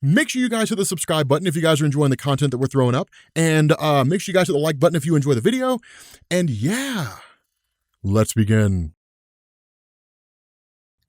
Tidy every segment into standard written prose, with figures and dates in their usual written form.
Make sure you guys hit the subscribe button if you guys are enjoying the content that we're throwing up, and make sure you guys hit the like button if you enjoy the video. And yeah, let's begin.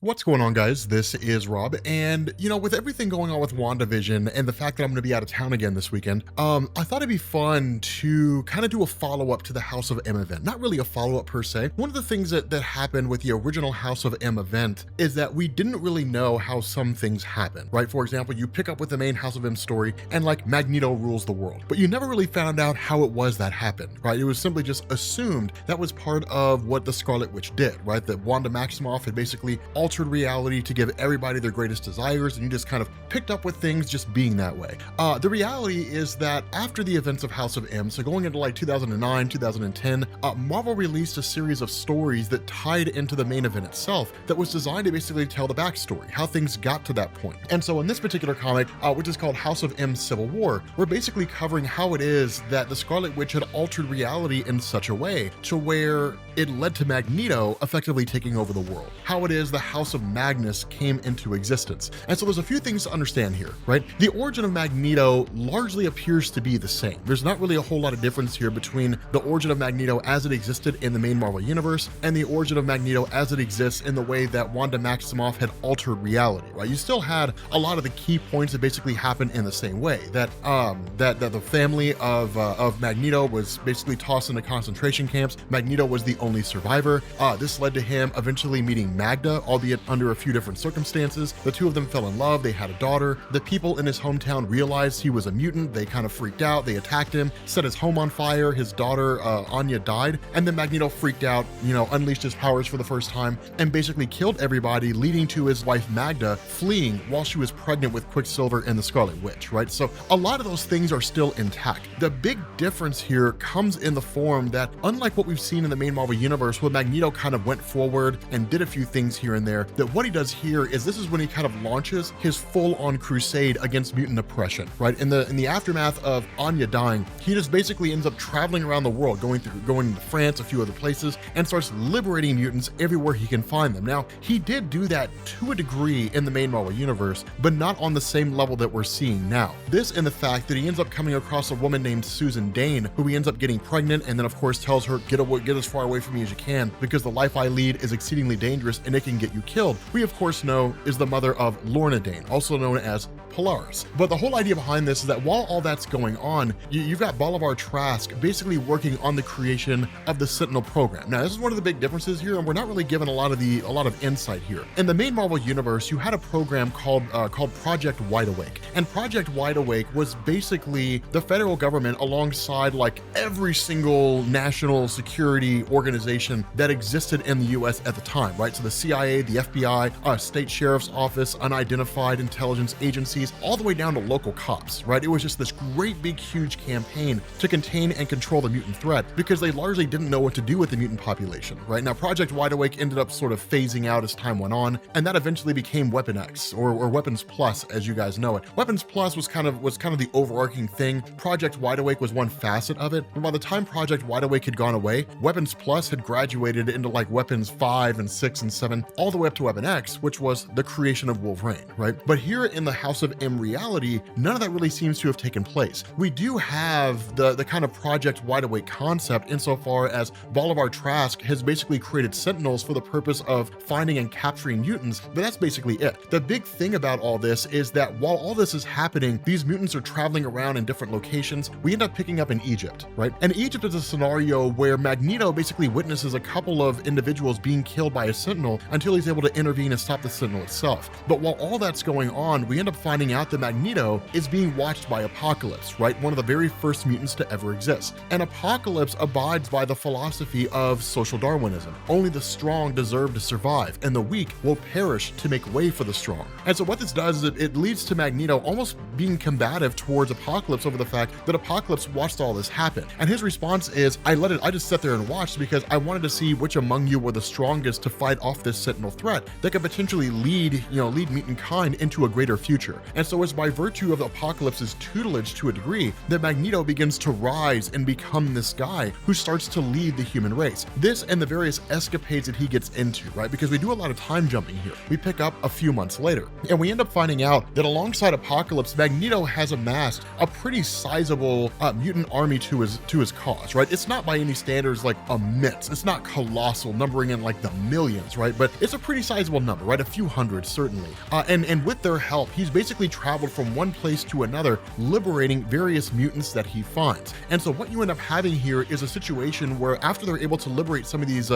What's going on, guys? This is Rob, and with everything going on with WandaVision and the fact that I'm going to be out of town again this weekend, I thought it'd be fun to kind of do a follow-up to the House of M event. Not really a follow-up per se. One of the things that happened with the original House of M event is that we didn't really know how some things happen, right? For example, you pick up with the main House of M story and like Magneto rules the world, but you never really found out how it was that happened, right? It was simply just assumed that was part of what the Scarlet Witch did, right? That Wanda Maximoff had basically altered reality to give everybody their greatest desires, and you just kind of picked up with things just being that way. The reality is that after the events of House of M, so going into like 2009, 2010, Marvel released a series of stories that tied into the main event itself that was designed to basically tell the backstory, how things got to that point. And so in this particular comic, which is called House of M Civil War, we're basically covering how it is that the Scarlet Witch had altered reality in such a way to where it led to Magneto effectively taking over the world. How it is the House of Magnus came into existence. And so there's a few things to understand here, right? The origin of Magneto largely appears to be the same. There's not really a whole lot of difference here between the origin of Magneto as it existed in the main Marvel universe and the origin of Magneto as it exists in the way that Wanda Maximoff had altered reality, right? You still had a lot of the key points that basically happened in the same way, that the family of Magneto was basically tossed into concentration camps. Magneto was the only survivor. This led to him eventually meeting Magda, albeit under a few different circumstances. The two of them fell in love. They had a daughter. The people in his hometown realized he was a mutant. They kind of freaked out. They attacked him, set his home on fire. His daughter, Anya, died. And then Magneto freaked out, unleashed his powers for the first time and basically killed everybody, leading to his wife Magda fleeing while she was pregnant with Quicksilver and the Scarlet Witch, right? So a lot of those things are still intact. The big difference here comes in the form that, unlike what we've seen in the main Marvel universe, where Magneto kind of went forward and did a few things here and there, that what he does here is this is when he kind of launches his full-on crusade against mutant oppression, right? In the aftermath of Anya dying, he just basically ends up traveling around the world, going to France, a few other places, and starts liberating mutants everywhere he can find them. Now, he did do that to a degree in the main Marvel universe, but not on the same level that we're seeing now. This and the fact that he ends up coming across a woman named Susan Dane, who he ends up getting pregnant, and then of course tells her, get as far away from me as you can, because the life I lead is exceedingly dangerous and it can get you killed. We of course know is the mother of Lorna Dane, also known as Polaris. But the whole idea behind this is that while all that's going on, you've got Bolivar Trask basically working on the creation of the Sentinel program. Now, this is one of the big differences here, and we're not really given a lot of insight here. In the main Marvel universe, you had a program called Project Wide Awake, and Project Wide Awake was basically the federal government alongside like every single national security organization that existed in the U.S. at the time, right? So the CIA, the FBI, state sheriff's office, unidentified intelligence agencies, all the way down to local cops, right? It was just this great big huge campaign to contain and control the mutant threat because they largely didn't know what to do with the mutant population, right? Now, Project Wide Awake ended up sort of phasing out as time went on, and that eventually became Weapon X or Weapons Plus, as you guys know it. Weapons Plus was kind of the overarching thing. Project Wide Awake was one facet of it, but by the time Project Wide Awake had gone away, Weapons Plus had graduated into like Weapons 5 and 6 and 7, all the way up to Weapon X, which was the creation of Wolverine, right? But here in the House of M reality, none of that really seems to have taken place. We do have the kind of Project Wide Awake concept insofar as Bolivar Trask has basically created Sentinels for the purpose of finding and capturing mutants, but that's basically it. The big thing about all this is that while all this is happening, these mutants are traveling around in different locations. We end up picking up in Egypt, right? And Egypt is a scenario where Magneto basically witnesses a couple of individuals being killed by a Sentinel until he's able to intervene and stop the Sentinel itself. But while all that's going on, we end up finding out that Magneto is being watched by Apocalypse, right? One of the very first mutants to ever exist. And Apocalypse abides by the philosophy of social Darwinism. Only the strong deserve to survive, and the weak will perish to make way for the strong. And so what this does is it leads to Magneto almost being combative towards Apocalypse over the fact that Apocalypse watched all this happen. And his response is, I just sat there and watched because I wanted to see which among you were the strongest to fight off this Sentinel threat that could potentially lead mutant kind into a greater future. And so it's by virtue of Apocalypse's tutelage to a degree that Magneto begins to rise and become this guy who starts to lead the human race. This and the various escapades that he gets into, right? Because we do a lot of time jumping here. We pick up a few months later, and we end up finding out that alongside Apocalypse, Magneto has amassed a pretty sizable mutant army to his cause, right? It's not by any standards like immense. It's not colossal, numbering in like the millions, right? But it's a pretty sizable number, right? A few hundred, certainly. And with their help, he's basically traveled from one place to another, liberating various mutants that he finds. And so what you end up having here is a situation where after they're able to liberate some of these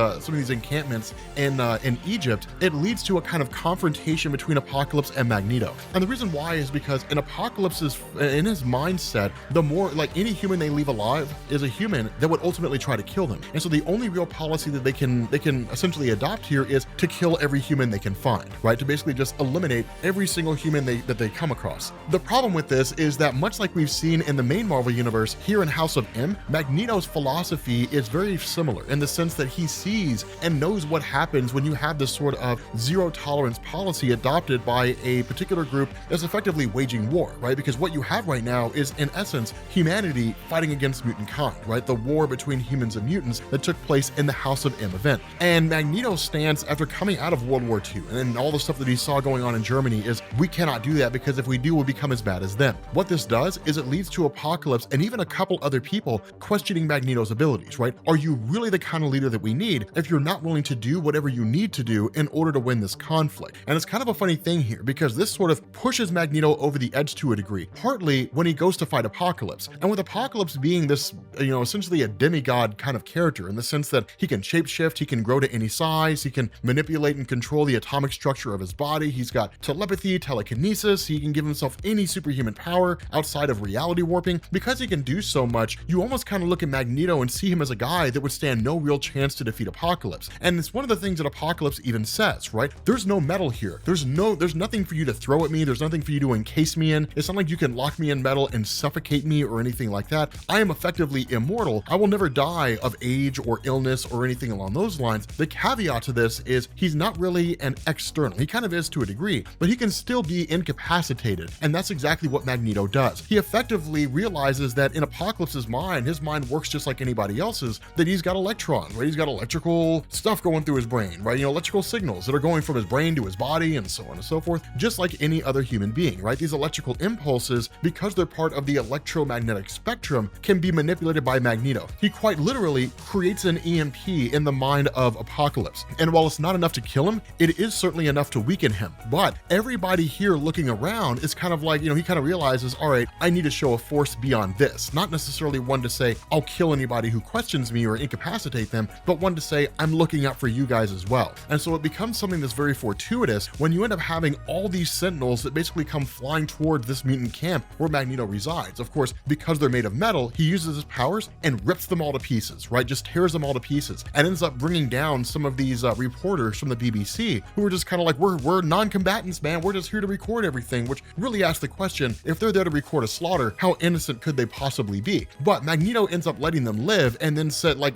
encampments in Egypt, it leads to a kind of confrontation between Apocalypse and Magneto. And the reason why is because in Apocalypse's, in his mindset, the more like any human they leave alive is a human that would ultimately try to kill them. And so the only real policy that they can essentially adopt here is to kill every human they can find, right? To basically just eliminate every single human that they come across. The problem with this is that much like we've seen in the main Marvel universe, here in House of M, Magneto's philosophy is very similar in the sense that he sees and knows what happens when you have this sort of zero tolerance policy adopted by a particular group that's effectively waging war, right? Because what you have right now is, in essence, humanity fighting against mutant kind, right? The war between humans and mutants that took place in the House of M event. And Magneto's stance after coming out of World War II and then all the stuff that he saw going on in Germany is, we cannot do that because if we do, we'll become as bad as them. What this does is it leads to Apocalypse and even a couple other people questioning Magneto's abilities, right? Are you really the kind of leader that we need if you're not willing to do whatever you need to do in order to win this conflict? And it's kind of a funny thing here because this sort of pushes Magneto over the edge to a degree, partly when he goes to fight Apocalypse. And with Apocalypse being this, essentially a demigod kind of character in the sense that he can shapeshift, he can grow to any size, he can manipulate and control the atomic structure of his body, he's got telepathy, telekinesis, he can give himself any superhuman power outside of reality warping. Because he can do so much, you almost kind of look at Magneto and see him as a guy that would stand no real chance to defeat Apocalypse. And it's one of the things that Apocalypse even says, right? There's no metal here. There's nothing for you to throw at me. There's nothing for you to encase me in. It's not like you can lock me in metal and suffocate me or anything like that. I am effectively immortal. I will never die of age or illness or anything along those lines. The caveat to this is he's not really an external. He kind of is to a degree, but he can still be incapacitated. And that's exactly what Magneto does. He effectively realizes that in Apocalypse's mind, his mind works just like anybody else's, that he's got electrons, right? He's got electrical stuff going through his brain, right? Electrical signals that are going from his brain to his body and so on and so forth, just like any other human being, right? These electrical impulses, because they're part of the electromagnetic spectrum, can be manipulated by Magneto. He quite literally creates an EMP in the mind of Apocalypse. And while it's not enough to kill him, it is certainly enough to weaken him. But everybody here looking around is kind of like, he kind of realizes, all right, I need to show a force beyond this. Not necessarily one to say, I'll kill anybody who questions me or incapacitate them, but one to say, I'm looking out for you guys as well. And so it becomes something that's very fortuitous when you end up having all these sentinels that basically come flying towards this mutant camp where Magneto resides. Of course, because they're made of metal, he uses his powers and rips them all to pieces, right? Just tears them all to pieces and ends up bringing down some of these reporters from the BBC who are just kind of like, we're non-combatants, man. We're just here to record everything, which really asks the question, if they're there to record a slaughter, how innocent could they possibly be? But Magneto ends up letting them live and then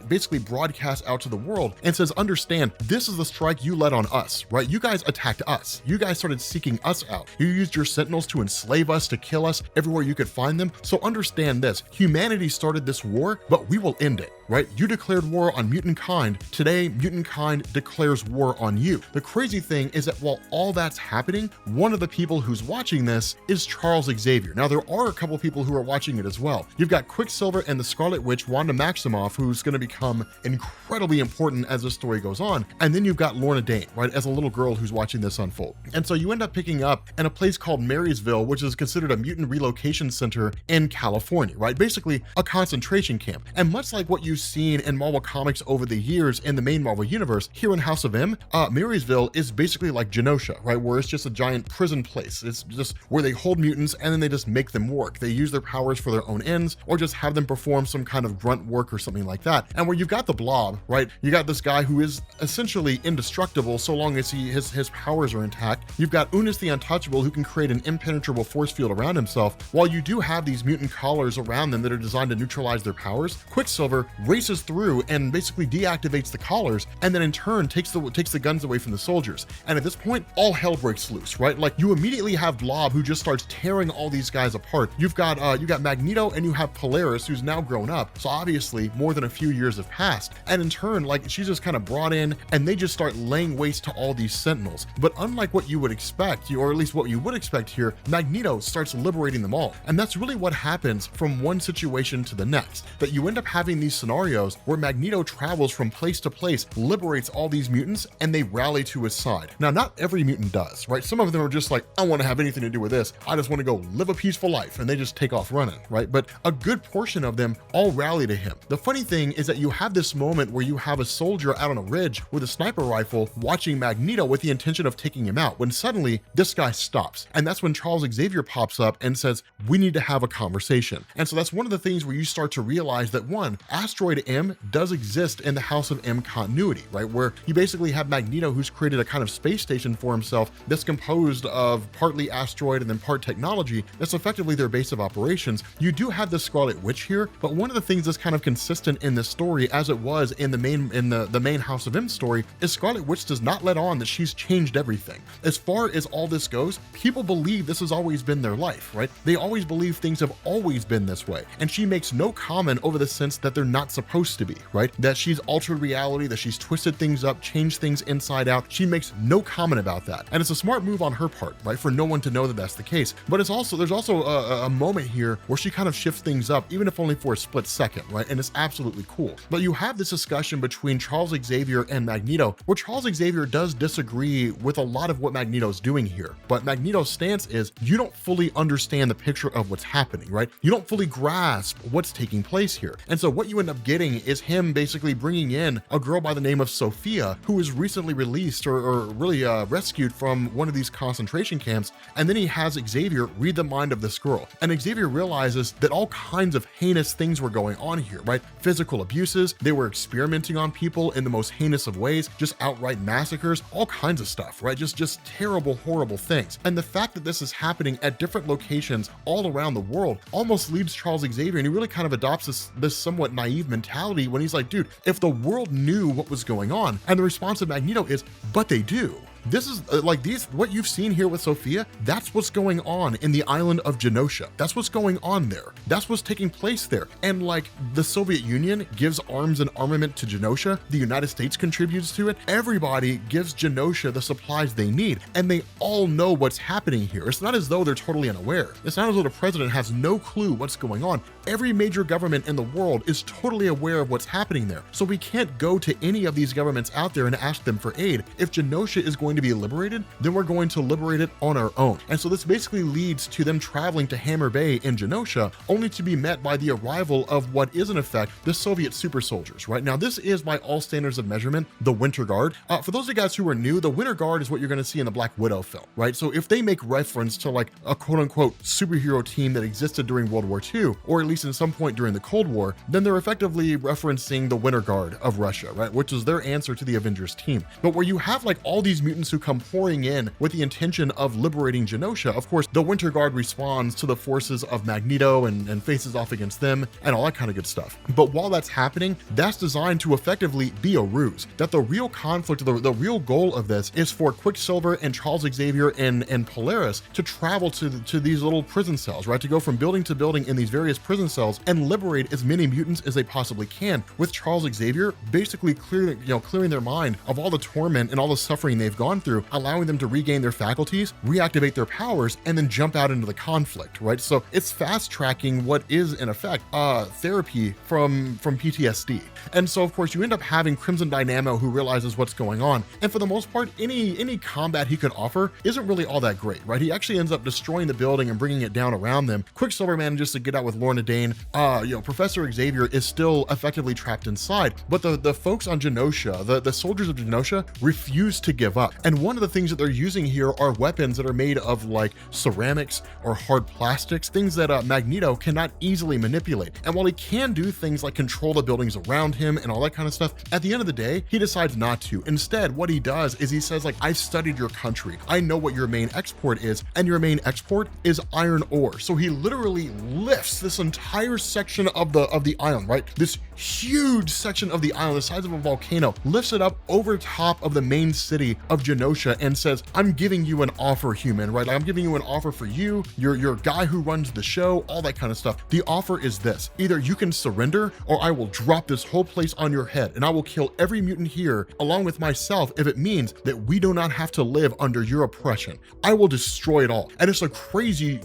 basically broadcasts out to the world and says, understand, this is the strike you led on us, right? You guys attacked us. You guys started seeking us out. You used your sentinels to enslave us, to kill us everywhere you could find them. So understand this, humanity started this war, but we will end it, right? You declared war on mutant kind. Today, mutant kind declares war on you. The crazy thing is that while all that's happening, one of the people who's watching this is Charles Xavier. Now, there are a couple people who are watching it as well. You've got Quicksilver and the Scarlet Witch, Wanda Maximoff, who's going to become incredibly important as the story goes on. And then you've got Lorna Dane, right, as a little girl who's watching this unfold. And so you end up picking up in a place called Marysville, which is considered a mutant relocation center in California, right? Basically a concentration camp. And much like what you've seen in Marvel Comics over the years in the main Marvel universe, here in House of M, Marysville is basically like Genosha, right? Where it's just a giant prison place. It's just where they hold mutants and then they just make them work. They use their powers for their own ends or just have them perform some kind of grunt work or something like that. And where you've got the Blob, right? You got this guy who is essentially indestructible so long as his powers are intact. You've got Unis the Untouchable, who can create an impenetrable force field around himself. While you do have these mutant collars around them that are designed to neutralize their powers, Quicksilver races through and basically deactivates the collars and then in turn takes the guns away from the soldiers. And at this point, all hell breaks loose, right? Like you immediately have have Blob, who just starts tearing all these guys apart. You've got you got Magneto, and you have Polaris, who's now grown up, so obviously more than a few years have passed, and in turn, like, she's just kind of brought in, and they just start laying waste to all these Sentinels. But unlike what you would expect, or at least what you would expect here, Magneto starts liberating them all, and that's really what happens from one situation to the next, that you end up having these scenarios where Magneto travels from place to place, liberates all these mutants, and they rally to his side. Now, not every mutant does, right? Some of them are just like, I don't want to have anything to do with this, I just want to go live a peaceful life, and they just take off running, right? But a good portion of them all rally to him. The funny thing is that you have this moment where you have a soldier out on a ridge with a sniper rifle watching Magneto with the intention of taking him out, when suddenly this guy stops, and that's when Charles Xavier pops up and says, we need to have a conversation. And so that's one of the things where you start to realize that, one, Asteroid M does exist in the House of M continuity, right? Where you basically have Magneto, who's created a kind of space station for himself that's composed of partly asteroid and then part technology. That's effectively their base of operations. You do have the Scarlet Witch here, but one of the things that's kind of consistent in this story, as it was in the main House of M story, is Scarlet Witch does not let on that she's changed everything. As far as all this goes, people believe this has always been their life, right? They always believe things have always been this way, and she makes no comment over the sense that they're not supposed to be, right? That she's altered reality, that she's twisted things up, changed things inside out. She makes no comment about that, and it's a smart move on her part, right? For no one to know that that's the case. But there's also a moment here where she kind of shifts things up, even if only for a split second, right? And it's absolutely cool. But you have this discussion between Charles Xavier and Magneto, where Charles Xavier does disagree with a lot of what Magneto's doing here. But Magneto's stance is, you don't fully understand the picture of what's happening, right? You don't fully grasp what's taking place here. And so what you end up getting is him basically bringing in a girl by the name of Sophia, who was recently released or really rescued from one of these concentration camps. And then he has Xavier read the mind of this girl. And Xavier realizes that all kinds of heinous things were going on here, right? Physical abuses, they were experimenting on people in the most heinous of ways, just outright massacres, all kinds of stuff, right? Just terrible, horrible things. And the fact that this is happening at different locations all around the world almost leaves Charles Xavier, and he really kind of adopts this somewhat naive mentality when he's like, dude, if the world knew what was going on, and the response of Magneto is, but they do. This is what you've seen here with Sophia, that's what's going on in the island of Genosha. That's what's going on there. That's what's taking place there. And like, the Soviet Union gives arms and armament to Genosha, the United States contributes to it, everybody gives Genosha the supplies they need, and they all know what's happening here. It's not as though they're totally unaware. It's not as though the president has no clue what's going on. Every major government in the world is totally aware of what's happening there. So we can't go to any of these governments out there and ask them for aid. If Genosha is going to be liberated, then we're going to liberate it on our own. And so this basically leads to them traveling to Hammer Bay in Genosha, only to be met by the arrival of what is in effect the Soviet super soldiers, right? Now, this is, by all standards of measurement, the Winter Guard. For those of you guys who are new, the Winter Guard is what you're going to see in the Black Widow film, right? So if they make reference to like a quote unquote superhero team that existed during World War II, or at least in some point during the Cold War, then they're effectively referencing the Winter Guard of Russia, right? Which is their answer to the Avengers team. But where you have like all these mutants who come pouring in with the intention of liberating Genosha, of course, the Winter Guard responds to the forces of Magneto and faces off against them and all that kind of good stuff. But while that's happening, that's designed to effectively be a ruse. That the real conflict, the real goal of this is for Quicksilver and Charles Xavier and Polaris to travel to these little prison cells, right? To go from building to building in these various prison cells and liberate as many mutants as they possibly can, with Charles Xavier basically clearing their mind of all the torment and all the suffering they've gone through, allowing them to regain their faculties, reactivate their powers, and then jump out into the conflict, right? So it's fast tracking what is in effect therapy from PTSD. And so of course you end up having Crimson Dynamo, who realizes what's going on, and for the most part any combat he could offer isn't really all that great, right? He actually ends up destroying the building and bringing it down around them. Quicksilver manages to get out with Lorna Dane. Professor Xavier is still effectively trapped inside, but the folks on Genosha, the soldiers of Genosha, refuse to give up. And one of the things that they're using here are weapons that are made of like ceramics or hard plastics, things that Magneto cannot easily manipulate. And while he can do things like control the buildings around him and all that kind of stuff, at the end of the day, he decides not to. Instead, what he does is he says, like, I've studied your country. I know what your main export is, and your main export is iron ore. So he literally lifts this entire section of the island, right? This huge section of the island, the size of a volcano, lifts it up over top of the main city of Genosha and says, I'm giving you an offer, human, right? I'm giving you an offer for you, your guy who runs the show, all that kind of stuff. The offer is this: either you can surrender, or I will drop this whole place on your head and I will kill every mutant here along with myself if it means that we do not have to live under your oppression. I will destroy it all. And it's a crazy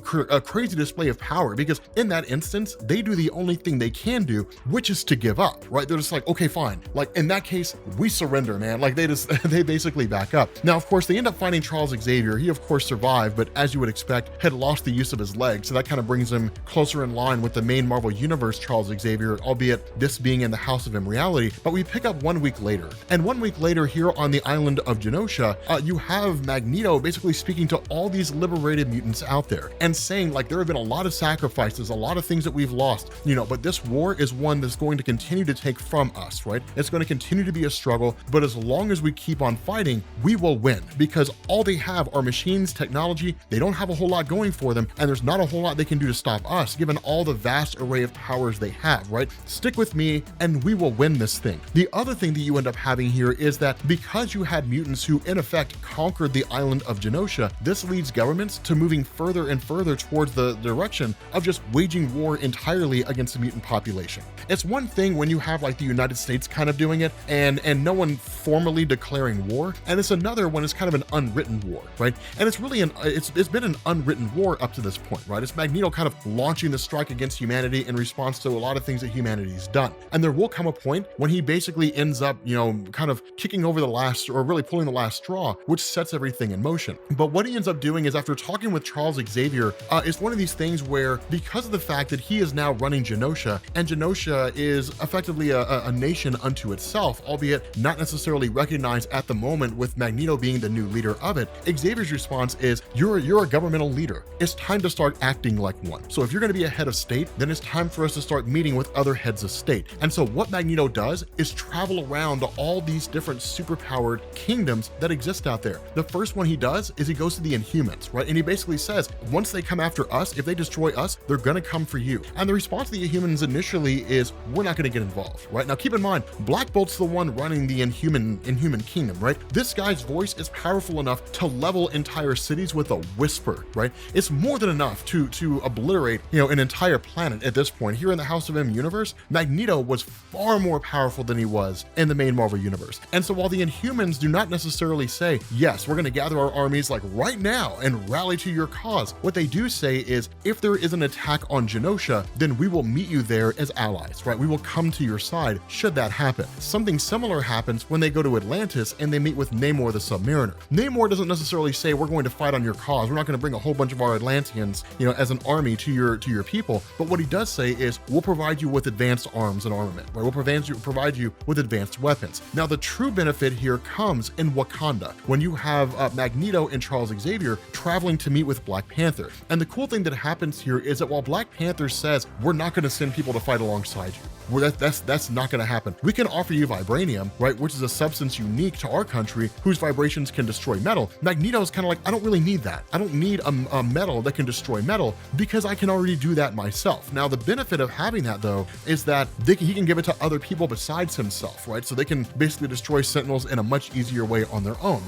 display of power, because in that instance, they do the only thing they can do, which is to give up, right? They're just like, okay, fine. Like in that case, we surrender, man. Like they basically back up. Now, of course, they end up finding Charles Xavier. He of course survived, but as you would expect, had lost the use of his leg. So that kind of brings him closer in line with the main Marvel Universe Charles Xavier, albeit this being in the House of M reality. But we pick up 1 week later. And 1 week later here on the island of Genosha, you have Magneto basically speaking to all these liberated mutants out there and saying, like, there have been a lot of sacrifices, a lot of things that we've lost, but this war is one that's going to continue to take from us, right? It's going to continue to be a struggle, but as long as we keep on fighting, we will win, because all they have are machines, technology. They don't have a whole lot going for them, and there's not a whole lot they can do to stop us, given all the vast array of powers they have, right? Stick with me and we will win this thing. The other thing that you end up having here is that because you had mutants who in effect conquered the island of Genosha, this leads governments to moving further and further towards the direction of just waging war entirely against the mutant population. It's one thing when you have like the United States kind of doing it and no one formally declaring war, and it's another when it's kind of an unwritten war, right? And it's really it's been an unwritten war up to this point, right? It's Magneto kind of launching the strike against humanity in response to a lot of things that humanity's done. And there will come a point when he basically ends up, kind of kicking over the last, or really pulling the last straw, which sets everything in motion. But what he ends up doing is, after talking with Charles Xavier, it's one of these things where, because of the fact that he is now running Genosha, and Genosha is effectively a nation unto itself, albeit not necessarily recognized at the moment, with Magneto being the new leader of it, Xavier's response is, you're a governmental leader. It's time to start acting like one. So if you're going to be a head of state, then it's time for us to start meeting with other heads of state. And so what Magneto does is travel around to all these different superpowered kingdoms that exist out there. The first one he does is he goes to the Inhumans, right? And he basically says, once they come after us, if they destroy us, they're going to come for you. And the response to the Inhumans initially is, we're not going to get involved, right? Now keep in mind, Black Bolt's the one running the Inhuman kingdom, right? This guy's voice is powerful enough to level entire cities with a whisper, right? It's more than enough to obliterate, an entire planet at this point. Here in the House of M universe, Magneto was far more powerful than he was in the main Marvel universe. And so while the Inhumans do not necessarily say, yes, we're going to gather our armies like right now and rally to your cause, what they do say is, if there is an attack on Genosha, then we will meet you there as allies, right? We will come to your side should that happen. Something similar happens when they go to Atlantis and they meet with Namor the Submariner. Namor doesn't necessarily say, we're going to fight on your cause. We're not going to bring a whole bunch of our Atlanteans, as an army to your people. But what he does say is, we'll provide you with advanced arms and armament, right? We'll provide you with advanced weapons. Now, the true benefit here comes in Wakanda, when you have Magneto and Charles Xavier traveling to meet with Black Panther. And the cool thing that happens here is that while Black Panther says, we're not going to send people to fight alongside you, that's not going to happen. We can offer you vibranium, right, which is a substance unique to our country, whose vibrations can destroy metal. Magneto's kind of like, I don't really need that. I don't need a metal that can destroy metal, because I can already do that myself. Now, the benefit of having that, though, is that he can give it to other people besides himself, right? So they can basically destroy Sentinels in a much easier way on their own.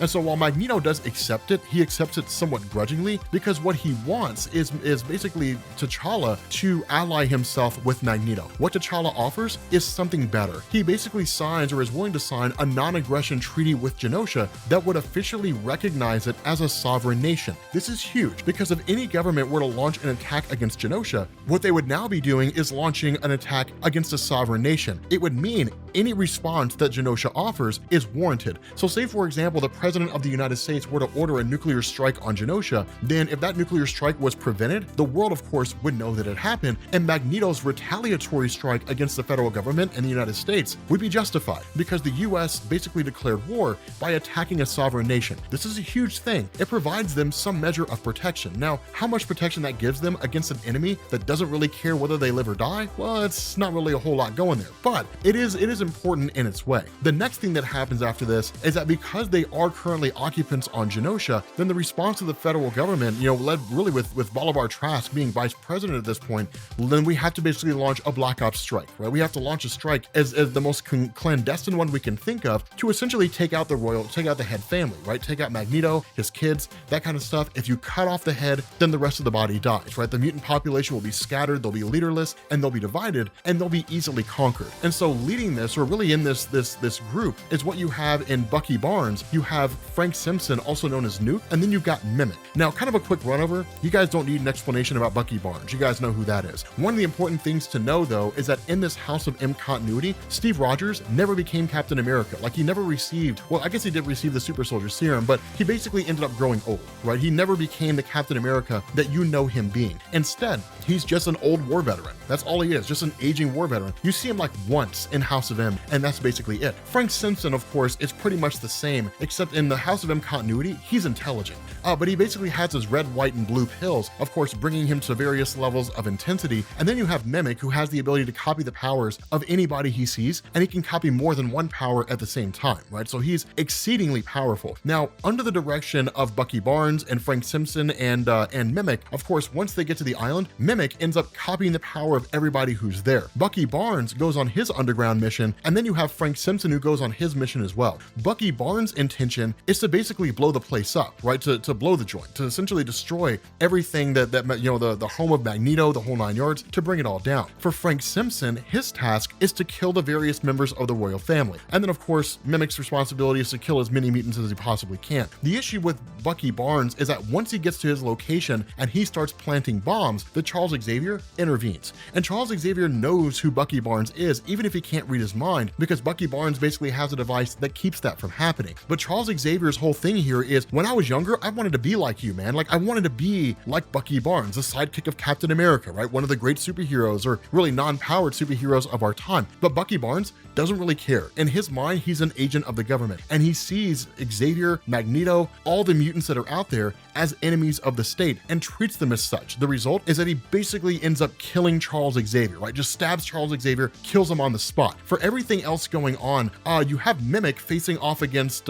And so while Magneto does accept it, he accepts it somewhat grudgingly, because what he wants is basically T'Challa to ally himself with Magneto. What T'Challa offers is something better. He basically signs, or is willing to sign, a non-aggression treaty with Genosha that would officially recognize it as a sovereign nation. This is huge, because if any government were to launch an attack against Genosha, what they would now be doing is launching an attack against a sovereign nation. It would mean any response that Genosha offers is warranted. So say, for example, the President of the United States were to order a nuclear strike on Genosha, then if that nuclear strike was prevented, the world, of course, would know that it happened, and Magneto's retaliatory strike against the federal government and the United States would be justified, because the US basically declared war by attacking a sovereign nation. This is a huge thing. It provides them some measure of protection. Now, how much protection that gives them against an enemy that doesn't really care whether they live or die, well, it's not really a whole lot going there. But it is important in its way. The next thing that happens after this is that because they are currently occupants on Genosha, then the response of the federal government, led really with Bolivar Trask being vice president at this point, then we have to basically launch a Black Ops strike, right? We have to launch a strike as the most clandestine one we can think of to essentially take out the head family, right? Take out Magneto, his kids, that kind of stuff. If you cut off the head, then the rest of the body dies, right? The mutant population will be scattered, they'll be leaderless, and they'll be divided, and they'll be easily conquered. And so leading this, or really in this group, is what you have in Bucky Barnes. You have Frank Simpson, also known as Nuke, and then you've got Mimic. Now, kind of a quick run over, you guys don't need an explanation about Bucky Barnes. You guys know who that is. One of the important things to know, though, is that in this House of M continuity, Steve Rogers never became Captain America. Like, he never received, well, I guess he did receive the super soldier serum, but he basically ended up growing old, right? He never became the Captain America that you know him being. Instead, he's just an old war veteran. That's all he is, just an aging war veteran. You see him like once in House of M, and that's basically it. Frank Simpson, of course, is pretty much the same, except in the House of M continuity, he's intelligent. But he basically has his red, white, and blue pills, of course, bringing him to various levels of intensity. And then you have Mimic, who has the ability to copy the powers of anybody he sees, and he can copy more than one power at the same time, right? So he's exceedingly powerful. Now, under the direction of Bucky Barnes and Frank Simpson and Mimic, of course, once they get to the island, Mimic ends up copying the power of everybody who's there. Bucky Barnes goes on his underground mission, and then you have Frank Simpson who goes on his mission as well. Bucky Barnes' intention is to basically blow the place up, right? To blow the joint, to essentially destroy everything that the home of Magneto, the whole 9 yards, to bring it all down. For Frank Simpson, his task is to kill the various members of the royal family. And then, of course, Mimic's responsibility is to kill as many mutants as he possibly can. The issue with Bucky Barnes is that once he gets to his location and he starts planting bombs, the Charles Xavier intervenes. And Charles Xavier knows who Bucky Barnes is, even if he can't read his mind, because Bucky Barnes basically has a device that keeps that from happening. But Charles Xavier's whole thing here is, when I was younger, I wanted to be like you, man. Like, I wanted to be like Bucky Barnes, the sidekick of Captain America, right? One of the great superheroes, or really non-powered superheroes of our time. But Bucky Barnes doesn't really care. In his mind, he's an agent of the government, and he sees Xavier, Magneto, all the mutants that are out there as enemies of the state and treats them as such. The result is that he basically ends up killing Charles Xavier, right? Just stabs Charles Xavier, kills him on the spot. For everything else going on, you have Mimic facing off against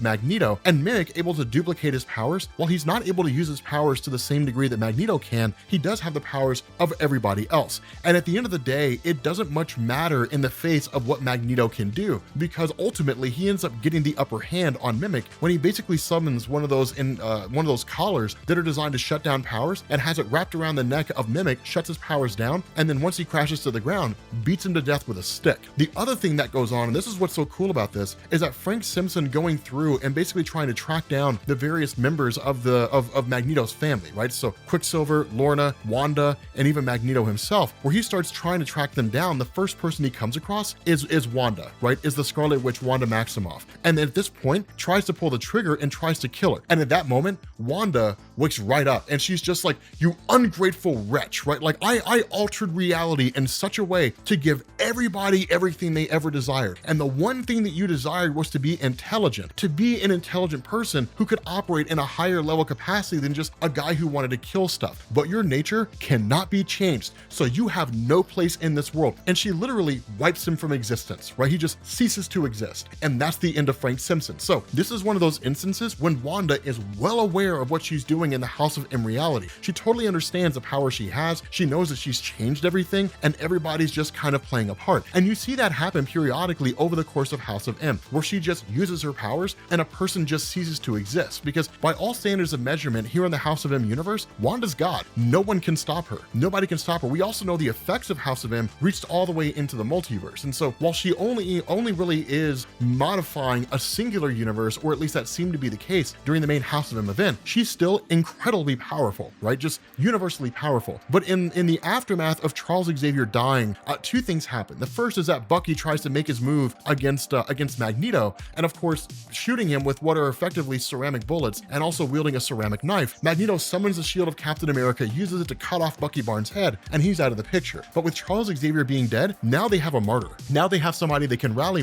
Magneto, and Mimic able to duplicate his powers. While he's not able to use his powers to the same degree that Magneto can, he does have the powers of everybody else. And at the end of the day, it doesn't much matter in the face of what Magneto can do, because ultimately he ends up getting the upper hand on Mimic when he basically summons one of those collars that are designed to shut down powers, and has it wrapped around the neck of Mimic, shuts his powers down, and then once he crashes to the ground, beats him to death with a stick. The other thing that goes on, and this is what's so cool about this, is that Frank Simpson going through and basically trying to track down the various members of Magneto's family, right? So Quicksilver, Lorna, Wanda, and even Magneto himself, where he starts trying to track them down. The first person he comes across is Wanda, right? Is the Scarlet Witch, Wanda Maximoff. And at this point, tries to pull the trigger and tries to kill her. And at that moment, Wanda wakes right up, and she's just like, "You ungrateful wretch," right? Like, I altered reality in such a way to give everybody everything they ever desired. And the one thing that you desired was to be intelligent, to be an intelligent person who could operate in a higher level capacity than just a guy who wanted to kill stuff. But your nature cannot be changed, so you have no place in this world. And she literally wipes him from existence, right? He just ceases to exist. And that's the end of Frank Simpson. So this is one of those instances when Wanda is well aware of what she's doing in the House of M reality. She totally understands the power she has. She knows that she's changed everything, and everybody's just kind of playing a part. And you see that happen periodically over the course of House of M, where she just uses her powers and a person just ceases to exist. Because by all standards of measurement here in the House of M universe, Wanda's God. No one can stop her. Nobody can stop her. We also know the effects of House of M reached all the way into the multiverse. And so while she only really is modifying a singular universe, or at least that seemed to be the case during the main House of M event, she's still incredibly powerful, right? Just universally powerful. But in the aftermath of Charles Xavier dying, two things happen. The first is that Bucky tries to make his move against Magneto, and of course shooting him with what are effectively ceramic bullets, and also wielding a ceramic knife. Magneto summons the shield of Captain America, uses it to cut off Bucky Barnes' head, and he's out of the picture. But with Charles Xavier being dead, now they have a martyr. Now they have somebody they can rally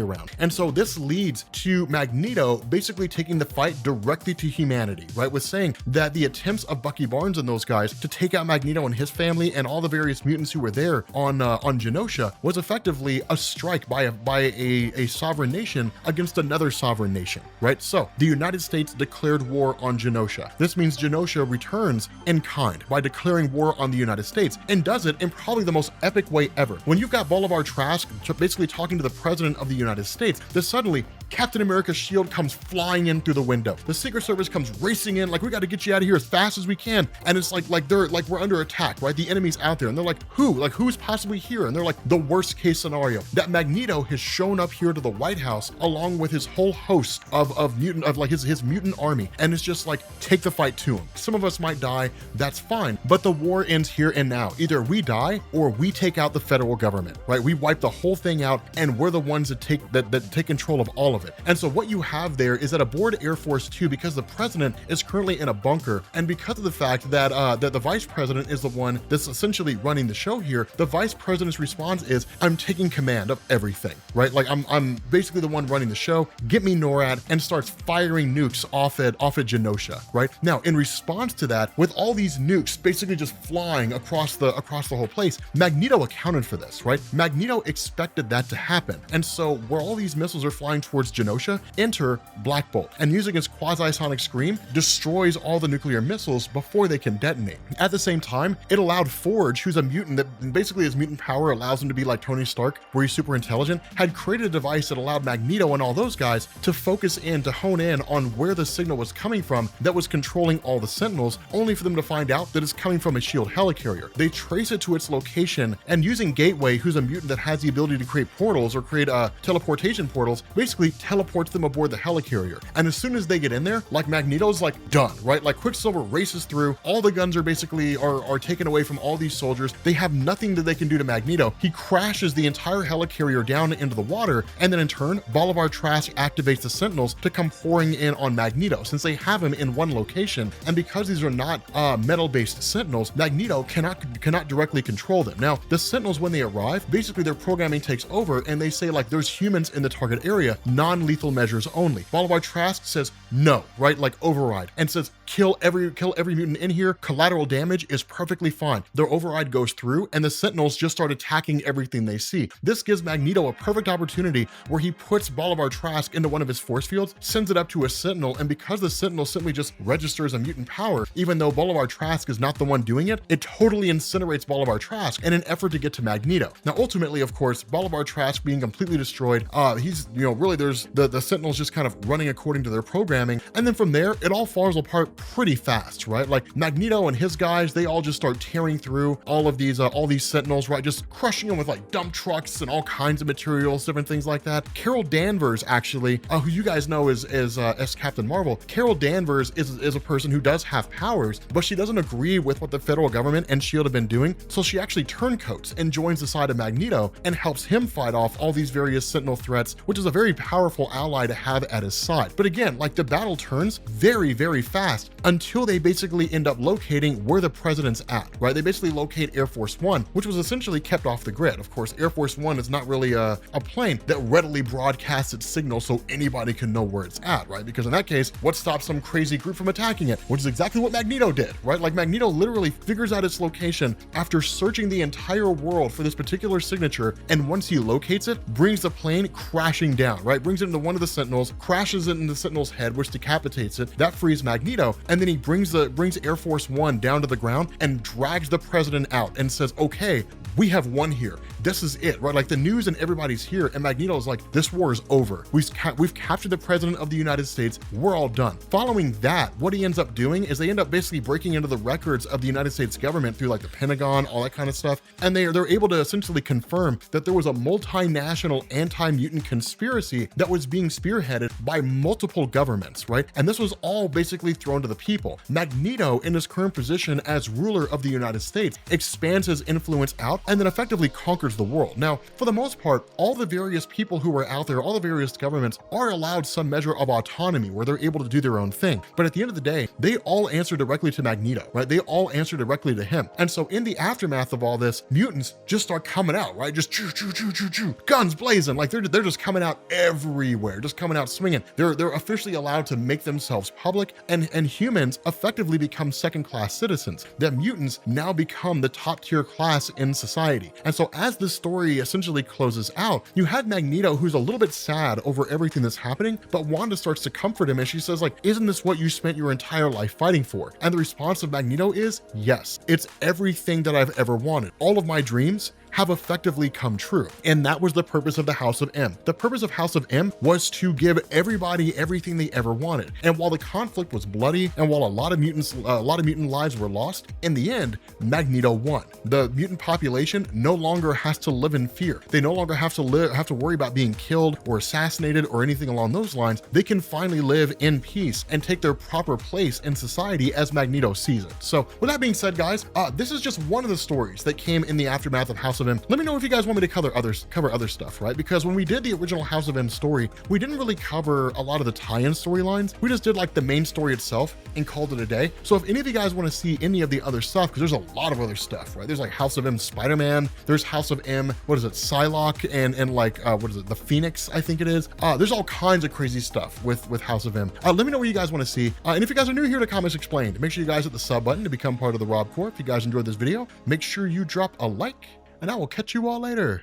around. And so this leads to Magneto basically taking the fight directly to humanity, right? With saying, saying that the attempts of Bucky Barnes and those guys to take out Magneto and his family and all the various mutants who were there on Genosha was effectively a strike by a sovereign nation against another sovereign nation, right? So the United States declared war on Genosha. This means Genosha returns in kind by declaring war on the United States, and does it in probably the most epic way ever. When you've got Bolivar Trask basically talking to the president of the United States, then suddenly Captain America's shield comes flying in through the window. The Secret Service comes racing in, like, we got to get you out of here as fast as we can. And it's like we're under attack, right? The enemy's out there, and they're like, who's possibly here? And they're like, the worst case scenario that Magneto has shown up here to the White House along with his whole host of his mutant army, and it's just like, take the fight to him. Some of us might die, that's fine, but the war ends here and now. Either we die or we take out the federal government, right? We wipe the whole thing out, and we're the ones that take control of all of it. And so what you have there is that aboard Air Force 2, because the president is currently in a bunker, and because of the fact that that the vice president is the one that's essentially running the show here, the vice president's response is, I'm taking command of everything, right? Like, I'm basically the one running the show. Get me NORAD, and starts firing nukes off at Genosha, right? Now, in response to that, with all these nukes basically just flying across the whole place, Magneto accounted for this, right? Magneto expected that to happen. And so where all these missiles are flying towards Genosha, enter Black Bolt, and using his quasi-sonic scream, destroys all the nuclear missiles before they can detonate. At the same time, it allowed Forge, who's a mutant that basically his mutant power allows him to be like Tony Stark, where he's super intelligent, had created a device that allowed Magneto and all those guys to focus in, to hone in on where the signal was coming from that was controlling all the Sentinels, only for them to find out that it's coming from a SHIELD helicarrier. They trace it to its location, and using Gateway, who's a mutant that has the ability to create portals or create teleportation portals, basically teleports them aboard the helicarrier. And as soon as they get in there, like, Magneto's like done, right? Like, Quicksilver races through, all the guns are basically are taken away from all these soldiers. They have nothing that they can do to Magneto. He crashes the entire helicarrier down into the water, and then in turn, Bolivar Trask activates the Sentinels to come pouring in on Magneto, since they have him in one location. And because these are not metal-based Sentinels, Magneto cannot directly control them. Now, the Sentinels, when they arrive, basically their programming takes over, and they say, like, there's humans in the target area, non-lethal measures only. Bolivar Trask says no, right? Like, override, and says kill every mutant in here. Collateral damage is perfectly fine. Their override goes through, and the Sentinels just start attacking everything they see. This gives Magneto a perfect opportunity where he puts Bolivar Trask into one of his force fields, sends it up to a Sentinel, and because the Sentinel simply just registers a mutant power, even though Bolivar Trask is not the one doing it, it totally incinerates Bolivar Trask in an effort to get to Magneto. Now, ultimately, of course, Bolivar Trask being completely destroyed, he's, really there's the Sentinels just kind of running according to their programming, and then from there, it all falls apart pretty fast, right? Like, Magneto and his guys, they all just start tearing through all these Sentinels, right? Just crushing them with, like, dump trucks and all kinds of materials, different things like that. Carol Danvers, actually, who you guys know as Captain Marvel, Carol Danvers is a person who does have powers, but she doesn't agree with what the federal government and SHIELD have been doing, so she actually turncoats and joins the side of Magneto and helps him fight off all these various Sentinel threats, which is a very powerful ally to have at his side. But again, like, the battle turns very, very fast until they basically end up locating where the president's at, right? They basically locate Air Force One, which was essentially kept off the grid. Of course, Air Force One is not really a plane that readily broadcasts its signal so anybody can know where it's at, right? Because in that case, what stops some crazy group from attacking it? Which is exactly what Magneto did, right? Like, Magneto literally figures out its location after searching the entire world for this particular signature, and once he locates it, brings the plane crashing down, right? Brings it into one of the Sentinels, crashes it into the Sentinel's head, which decapitates it. That frees Magneto, and then he brings Air Force One down to the ground and drags the president out and says, okay, we have won here. This is it, right? Like, the news and everybody's here, and Magneto is like, this war is over. We've captured the president of the United States. We're all done. Following that, what he ends up doing is they end up basically breaking into the records of the United States government through, like, the Pentagon, all that kind of stuff, and they're able to essentially confirm that there was a multinational anti-mutant conspiracy that was being spearheaded by multiple governments, right? And this was all basically thrown to the people. Magneto, in his current position as ruler of the United States, expands his influence out and then effectively conquers conquers the world. Now, for the most part, all the various people who are out there, all the various governments are allowed some measure of autonomy where they're able to do their own thing. But at the end of the day, they all answer directly to Magneto, right? They all answer directly to him. And so in the aftermath of all this, mutants just start coming out, right? Just choo, choo, choo, choo, choo, guns blazing. Like they're just coming out everywhere, just coming out swinging. They're officially allowed to make themselves public, and humans effectively become second-class citizens. The mutants now become the top-tier class in society. And so as this story essentially closes out, you had Magneto, who's a little bit sad over everything that's happening, but Wanda starts to comfort him and she says, like, isn't this what you spent your entire life fighting for? And the response of Magneto is, yes, it's everything that I've ever wanted. All of my dreams have effectively come true. And that was the purpose of the House of M. The purpose of House of M was to give everybody everything they ever wanted. And while the conflict was bloody, and while a lot of mutant lives were lost, in the end, Magneto won. The mutant population no longer has to live in fear. They no longer have to worry about being killed or assassinated or anything along those lines. They can finally live in peace and take their proper place in society as Magneto sees it. So with that being said, guys, this is just one of the stories that came in the aftermath of House of M. Let me know if you guys want me to cover other stuff, right? Because when we did the original House of M story, we didn't really cover a lot of the tie-in storylines. We just did like the main story itself and called it a day. So if any of you guys want to see any of the other stuff, because there's a lot of other stuff, right? There's like House of M Spider-Man, there's House of M, what is it, Psylocke, and like, what is it, the Phoenix, I think it is. There's all kinds of crazy stuff with House of M. Let me know what you guys want to see. And if you guys are new here to Comics Explained, make sure you guys hit the sub button to become part of the Rob Corps. If you guys enjoyed this video, make sure you drop a like, and I will catch you all later.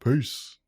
Peace.